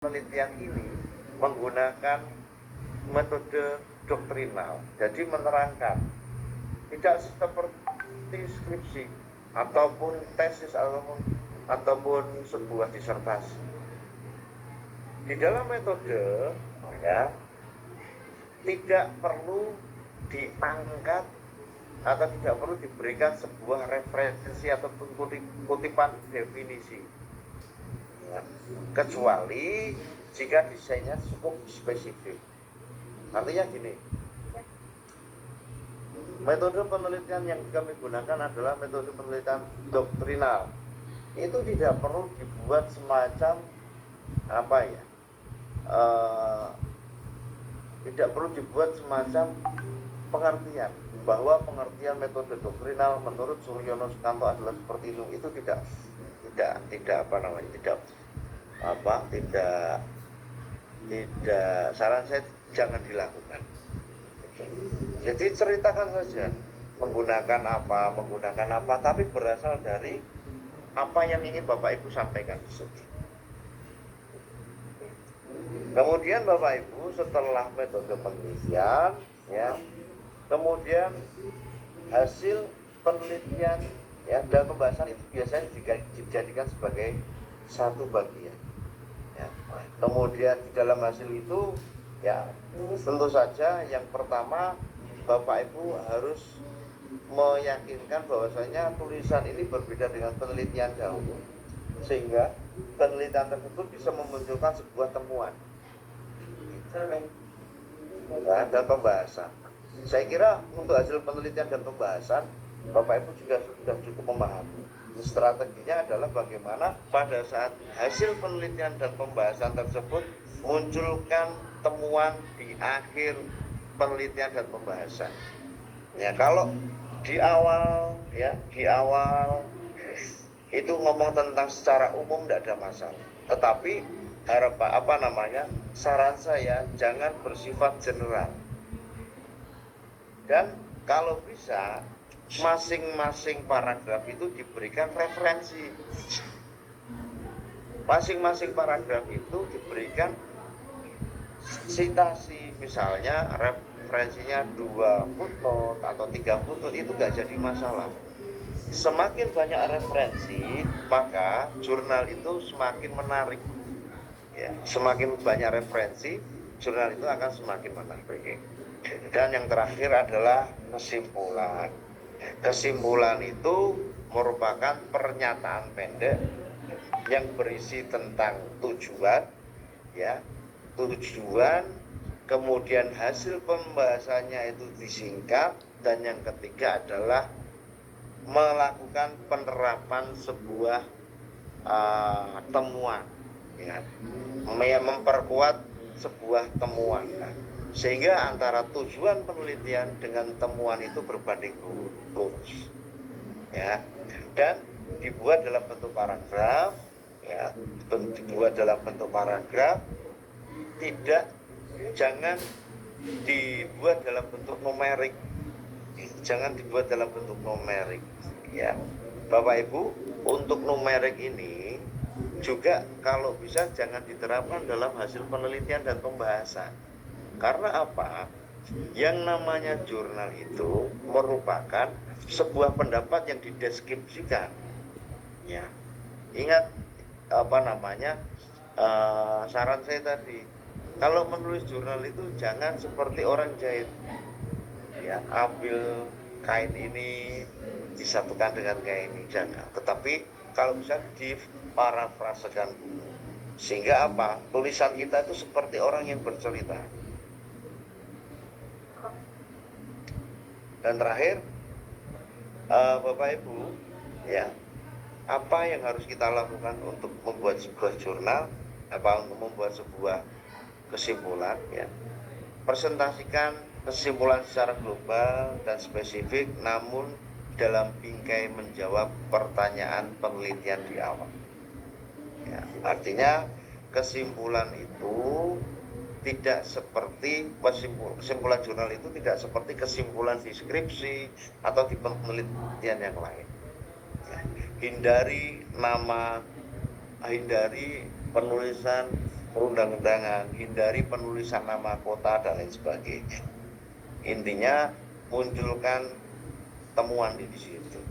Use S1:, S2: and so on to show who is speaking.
S1: penelitian ini menggunakan metode doktrinal, jadi menerangkan, tidak seperti skripsi ataupun tesis ataupun sebuah disertasi. Di dalam metode ya tidak perlu diangkat atau tidak perlu diberikan sebuah referensi ataupun kutipan definisi ya, kecuali jika desainnya cukup spesifik. Artinya gini, metode penelitian yang kami gunakan adalah metode penelitian doktrinal. Itu tidak perlu dibuat semacam apa ya, tidak perlu dibuat semacam pengertian bahwa pengertian metode doktrinal menurut Suryono Sukanto adalah seperti itu tidak saran saya jangan dilakukan. Jadi ceritakan saja menggunakan apa, tapi berasal dari apa yang ingin Bapak Ibu sampaikan di sini. Kemudian Bapak Ibu setelah metode penelitian ya, kemudian hasil penelitian ya dan pembahasan itu biasanya dijadikan sebagai satu bagian ya. Kemudian di dalam hasil itu ya tentu saja yang pertama Bapak Ibu harus meyakinkan bahwasanya tulisan ini berbeda dengan penelitian dahulu, sehingga penelitian tersebut bisa memunculkan sebuah temuan dan pembahasan. Saya kira untuk hasil penelitian dan pembahasan Bapak Ibu juga sudah cukup memahami. Strateginya adalah bagaimana pada saat hasil penelitian dan pembahasan tersebut munculkan temuan di akhir penelitian dan pembahasan. Ya, kalau di awal itu ngomong tentang secara umum tidak ada masalah. Tetapi saran saya jangan bersifat general. Dan kalau bisa masing-masing paragraf itu diberikan referensi. Masing-masing paragraf itu diberikan citasi, misalnya referensinya 2 footnote atau 3 footnote, itu nggak jadi masalah. Semakin banyak referensi, maka jurnal itu semakin menarik. Ya, semakin banyak referensi, jurnal itu akan semakin menarik. Dan yang terakhir adalah kesimpulan. Kesimpulan itu merupakan pernyataan pendek yang berisi tentang tujuan, ya, kemudian hasil pembahasannya itu disingkat, dan yang ketiga adalah melakukan penerapan sebuah temuan, ya, memperkuat sebuah temuan, sehingga antara tujuan penelitian dengan temuan itu berbanding lurus, ya, dan dibuat dalam bentuk paragraf, ya, jangan dibuat dalam bentuk numerik, ya, Bapak Ibu. Untuk numerik ini juga kalau bisa jangan diterapkan dalam hasil penelitian dan pembahasan. Karena apa? Yang namanya jurnal itu merupakan sebuah pendapat yang dideskripsikan. Ya, ingat saran saya tadi, kalau menulis jurnal itu jangan seperti orang jahit. Ya, ambil kain ini disatukan dengan kain ini, jangan. Tetapi kalau bisa diparafrasekan, sehingga tulisan kita itu seperti orang yang bercerita. Dan terakhir, Bapak Ibu, ya, apa yang harus kita lakukan untuk membuat sebuah jurnal, untuk membuat sebuah kesimpulan, ya, presentasikan kesimpulan secara global dan spesifik, namun dalam bingkai menjawab pertanyaan penelitian di awal. Ya, artinya kesimpulan itu tidak seperti kesimpulan jurnal itu tidak seperti kesimpulan di skripsi atau di penelitian yang lain. Ya, hindari penulisan perundang-undangan, hindari penulisan nama kota dan lain sebagainya. Intinya munculkan temuan di situ.